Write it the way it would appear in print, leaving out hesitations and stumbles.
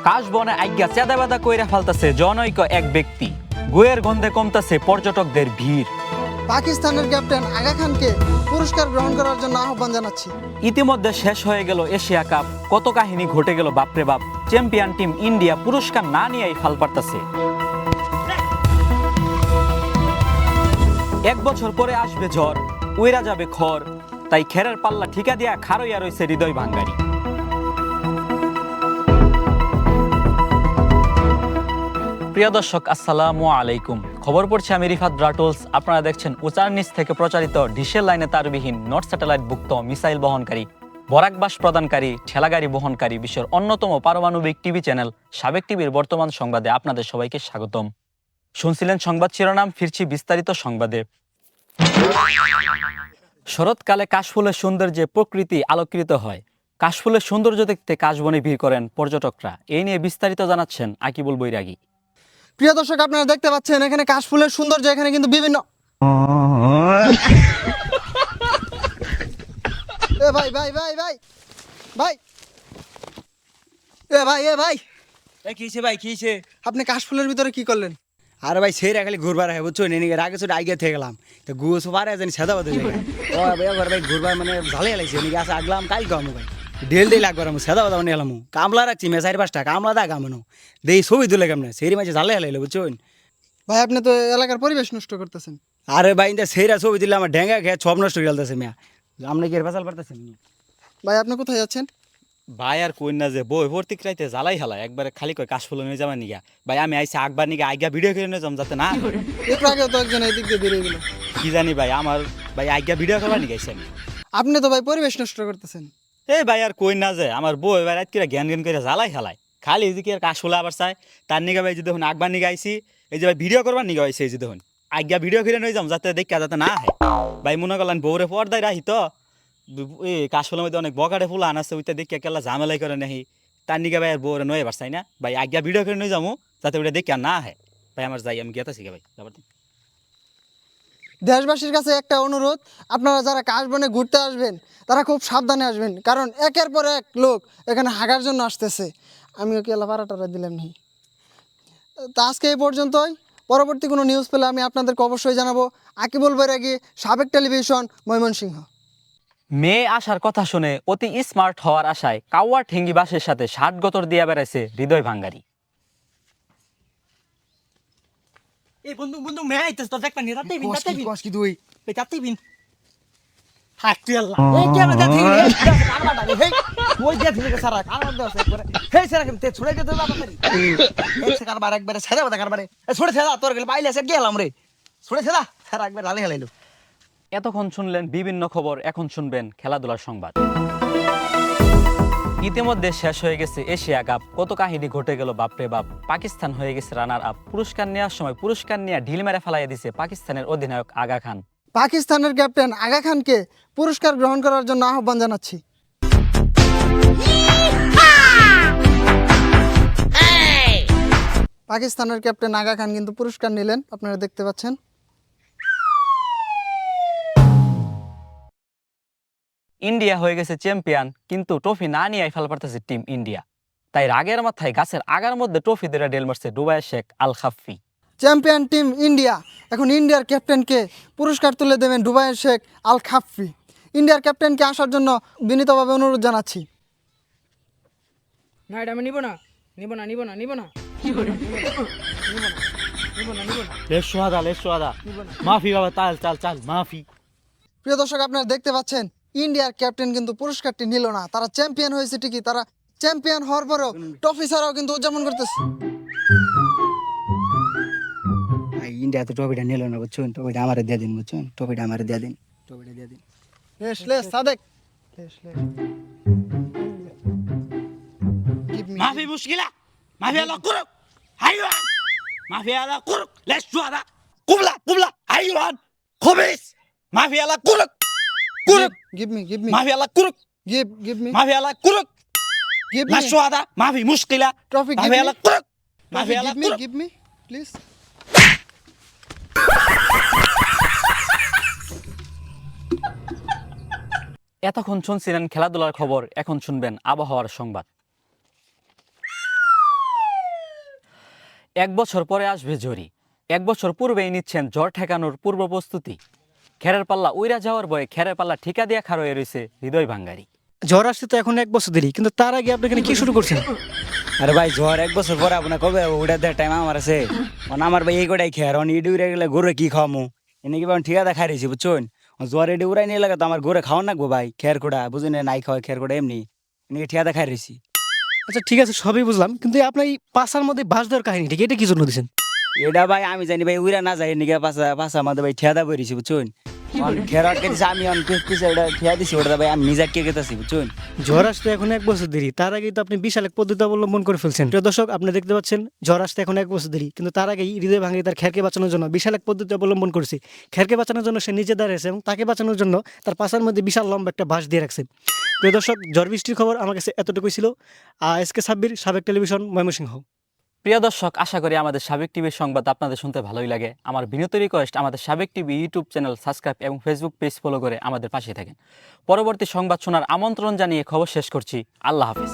কাশবনে আজ্ঞা চেদাবেদা কইরা ফেলতেছে জনৈক এক ব্যক্তি। গুয়ের গন্ধে কমতেছে পর্যটকদের ভিড়। পাকিস্তানের ক্যাপ্টেন আগা খানকে পুরস্কার গ্রহণ করার জন্য আহ্বান জানাচ্ছি। ইতিমধ্যে শেষ হয়ে গেল এশিয়া কাপ। কত কাহিনী ঘটে গেল বাপরে বাপ। চ্যাম্পিয়ন টিম ইন্ডিয়া পুরস্কার না নিয়েই ফাল পারতেছে। এক বছর পরে আসবে ঝড়, উইরা যাবে খড়, তাই খেরের পাল্লা ঠিকা দিয়া খারইয়া রয়েছে হৃদয় ভাঙ্গারি। প্রিয় দর্শক, আসসালামু আলাইকুম। খবর পড়ছে আমি রিফাত ব্রাটলস। আপনারা দেখছেন উচার নিচ থেকে প্রচারিত ডিশের লাইনে তারবিহীন নর্থ স্যাটেলাইট ভুক্ত মিসাইল বহনকারী, বরাকবাস প্রদানকারী, ঠেলাগাড়ি বহনকারী বিশ্বের অন্যতম পারমাণবিক টিভি চ্যানেল সাবেক টিভির বর্তমান সংবাদে আপনাদের সবাইকে স্বাগতম। শুনছিলেন সংবাদ শিরোনাম, ফিরছি বিস্তারিত সংবাদে। শরৎকালে কাশফুলের সৌন্দর্যে প্রকৃতি আলোকিত হয়। কাশফুলের সৌন্দর্য দেখতে কাশবনে ভিড় করেন পর্যটকরা। এই নিয়ে বিস্তারিত জানাচ্ছেন আকিবুল বৈরাগী। প্রিয় দর্শক, আপনারা দেখতে পাচ্ছেন এখানে কাশফুলের সৌন্দর্য। এখানে কিন্তু বিভিন্ন এ ভাই ভাই ভাই ভাই ভাই এ ভাই এ ভাই কিছে ভাই কিছে? আপনি কাশফুলের ভিতরে কি করলেন? আরে ভাই সেই খালি ঘুরবার হয় বুঝছো, নিয়ে আগে ছোট আগে থেকে গেলাম তো গুছ পারে জানি সাদা বাদে ও ভাই ঘুরবার মানে ভালো লাগছে। নিয়ে আসে আগলাম কাল গামু ভাই ডেল লাগবার আমি সাদা বাদা মানে এলাম কামলা রাখছি মে 4-5টা কামলা দা গামানো দেই ছবি তুলে কেমনে সেই মাঝে ঝালে হেলাইলো বুঝছো। ভাই আপনি তো এলাকার পরিবেশ নষ্ট করতেছেন। আরে ভাই সেইরা ছবি দিলে আমার ঢেঙ্গা খেয়ে সব নষ্ট করে গেলতেছে মিয়া। আপনি কি এর ফেসাল পারতেছেন? ভাই আপনি কোথায় যাচ্ছেন? ভাই আর কই না যে বই ভর্তি রাইতে জ্বালাই হেলায় একবারে খালি কয় কাশফুল নিয়ে যাবার নিগা। ভাই আমি আইসি আকবার নিগা আজ্ঞা ভিডিও করে নিয়ে যাম যাতে না একটু আগে তো একজন এদিক দিয়ে বেরিয়ে গেল। কি জানি ভাই, আমার ভাই আজ্ঞা ভিডিও করবার নিয়ে গেছেন। আপনি তো ভাই পরিবেশ নষ্ট করতেছেন। এই ভাই আর কই না যে আমার বই ভাই রাত করে জ্ঞান জ্ঞান করে জ্বালাই হেলায় খালি এদিকে আর কাশফুল আবার চাই। তার নিগা ভাই যে দেখুন আকবার নিগা আইসি, এই যে ভাই ভিডিও করবার নিগা আইসি, এই যে দেখুন আজ্ঞা ভিডিও করে নিয়ে যাম যাতে দেখা যাতে না হয়। ভাই মনে করলেন বউরে পর্দায় রাহি তো এই কাশফুলের মধ্যে অনেক বকাটে ফুল আনাছে, ওইটা দেখে কেলা ঝামেলাই করে নাহি। তার নিগা ভাই আর বউরে নয় এবার চাই না ভাই আজ্ঞা ভিডিও করে নিয়ে যাবো যাতে ওইটা দেখে না হয়। ভাই আমার যাই, আমি গেতাছি ভাই যাবার দিন। দেশবাসীর কাছে একটা অনুরোধ, আপনারা যারা কাশবনে ঘুরতে আসবেন তারা খুব সাবধানে আসবেন, কারণ একের পর এক লোক এখানে হাগার জন্য আসতেছে। আমিও কি এলা পাড়াটারা দিলাম নি। তা আজকে এই পর্যন্তই। পরবর্তী কোনো নিউজ পেলে আমি আপনাদেরকে অবশ্যই জানাবো। আকিবুল বৈরাগী, সাবেক টেলিভিশন, ময়মনসিংহ। মেয়ে আসার কথা শুনে অতি স্মার্ট হওয়ার আশায় কাওয়া ঠেঙ্গি বাসের সাথে 60 গতর দিয়া বেড়াইছে হৃদয় ভাঙ্গারি। এই বন্ধু বন্ধু মে আইতেছ তো দেখবা নি রাতে বিন রাতে বিন কস কি তুই? বে রাতে বিন হাক তুই আল্লাহ এই কি আমরা দেখি কারবা ডালি হেই ওই যে দিকে সারা কারবা দাও একবারে হেই সারা তে ছড়াই দে দাও বাবা এই সে কারবার একবারে ছেড়ে দাও কারবারে এ ছড়ে ছেড়া তোর গেলে পাইলে সে গেলাম রে ছড়ে ছেড়া সারা একবার ডালি হেলাইলো। এতক্ষণ শুনলেন বিভিন্ন খবর, এখন শুনবেন খেলাধুলার সংবাদ। ইতিমধ্যে শেষ হয়ে গেছে এশিয়া কাপ। কত কাহিনী ঘটে গেল বাপরে বাপ। পাকিস্তান হয়ে গেছে রানার আপ। পুরস্কার নেওয়ার সময় পুরস্কার নিয়ে ঢিল মেরে ফেলাইয়া দিছে পাকিস্তানের অধিনায়ক আগা খান। পাকিস্তানের ক্যাপ্টেন আগা খানকে পুরস্কার গ্রহণ করার জন্য আহ্বান জানাচ্ছি। পাকিস্তানের ক্যাপ্টেন আগা খান কিন্তু পুরস্কার নিলেন, আপনারা দেখতে পাচ্ছেন। ইন্ডিয়া হয়ে গেছে চ্যাম্পিয়ন, কিন্তু ট্রফি না নিয়ে ফেল পারতেছে টিম ইন্ডিয়া। তাই রাগের মাথায় গাছের আগার মধ্যে ট্রফি ধরে ডেল মারছে দুবাইয়ের শেখ আল খাফি। চ্যাম্পিয়ন টিম ইন্ডিয়া এখন ইন্ডিয়ার ক্যাপ্টেনকে পুরস্কার তুলে দেবেন দুবাইয়ের শেখ আল খাফি। ইন্ডিয়ার ক্যাপ্টেনকে আসার জন্য বিনীতভাবে অনুরোধ জানাচ্ছি। না এটা আমি নিব না নিব না নিব না নিব না লেশো আদা মাফি বাবা, চাল চাল চাল মাফি। প্রিয় দর্শক, আপনারা দেখতে পাচ্ছেন ইন্ডিয়ার ক্যাপ্টেন কিন্তু পুরস্কারটি নিল না। তারা চ্যাম্পিয়ন হয়েছে ঠিকই, তারা চ্যাম্পিয়ন হওয়ার পরেও ট্রফি ছাড়াও কিন্তু উদযাপন করতেছে। ইন্ডিয়া তো টপিটা নিল না বুঝছো, টপিটা আমারে দিয়ে দিন বুঝছো, টপিটা আমারে দিয়ে দিন, টপিটা দিয়ে দিন। লেস সাদেক মাফি মুশকিলা মাফি আলা কুরুক হাইওয়ান মাফি আলা কুরুক লেশো আদা কুবলা কুবলা হাইওয়ান খবিস মাফি আলা কুরুক কুরুক give me মাফি আলা কুরুক give me মাফি আলা কুরুক give me লেশো আদা মাফি মুশকিলা trophy, give মাফি me আলা কুরুক মাফি আলা কুরুক give me please। এতক্ষণ শুনছিলেন খেলাধুলার খবর, এখন শুনবেন আবহাওয়ার সংবাদ। এক বছর পরে আসবে ঝড়ি, এক বছর পূর্বেই নিচ্ছেন ঝড় ঠেকানোর পূর্ব প্রস্তুতি। খেরের পাল্লা উইরা যাওয়ার ভয়ে খেরের পাল্লা ঠিকা দিয়া খাড় হয়ে রয়েছে হৃদয় ভাঙ্গারি। ঝড় আসতে তো এখন 1 বছর দেরি, কিন্তু তার আগে আপনি এখানে কি শুরু করছেন? আরে ভাই ঝড় 1 বছর পরে আপনার কবে ওটা দেওয়ার টাইম আমার আছে। আমার ভাই এই কটাই খেয়ার ইডি উড়ে গেলে গরু কি খাওয়ামো, এনে কি ঠিকাদা খাই রয়েছি বুঝছেন। জ্বর এটি উড়াই নিয়ে লাগে তো আমার গরু খাওয়ান নাকবো ভাই, খেয়ার কোটা বুঝুন নাই খাওয়া খেয়ার কোটা এমনি এনে ঠিকাদা খাই রয়েছি। আচ্ছা ঠিক আছে, সবই বুঝলাম, কিন্তু আপনার এই পাশার মধ্যে বাস দেওয়ার কাহিনী ঠিক এটা কি জন্য দিচ্ছেন? এটা ভাই আমি জানি ভাই উড়া না যাই নিকে পাশা আমাদের ভাই ঠিয়াদা বইছি বুঝছেন। খেয়ার আটকে দিছি আমি পিছে ওটা ঠিয়া দিছি, ওটা ভাই আমি নিজে কে গেতেছি বুঝছেন। ঝড় আসতে এখন 1 বছর দেরি, তার আগেই তো আপনি বিশাল এক পদ্ধতি অবলম্বন করে ফেলছেন। প্রিয় দর্শক, আপনি দেখতে পাচ্ছেন ঝড় আসতে এখন 1 বছর দেরি, কিন্তু তার আগেই হৃদয় ভাঙ্গি তার খেরকে বাঁচানোর জন্য বিশাল এক পদ্ধতি অবলম্বন করেছে। খেরকে বাঁচানোর জন্য সে নিজে দাঁড়িয়েছে এবং তাকে বাঁচানোর জন্য তার পাশার মধ্যে বিশাল লম্বা একটা বাঁশ দিয়ে রাখছে। প্রিয় দর্শক, ঝড় বৃষ্টির খবর আমার কাছে এতটুকুই ছিল। SK সাব্বির, সাবেক টেলিভিশন, ময়মনসিংহ। প্রিয় দর্শক, আশা করি আমাদের সাবেক টিভির সংবাদ আপনাদের শুনতে ভালোই লাগে। আমার বিনীত রিকোয়েস্ট, আমাদের সাবেক টিভি ইউটিউব চ্যানেল সাবস্ক্রাইব এবং ফেসবুক পেজ ফলো করে আমাদের পাশে থাকেন। পরবর্তী সংবাদ শোনার আমন্ত্রণ জানিয়ে খবর শেষ করছি। আল্লাহ হাফিজ।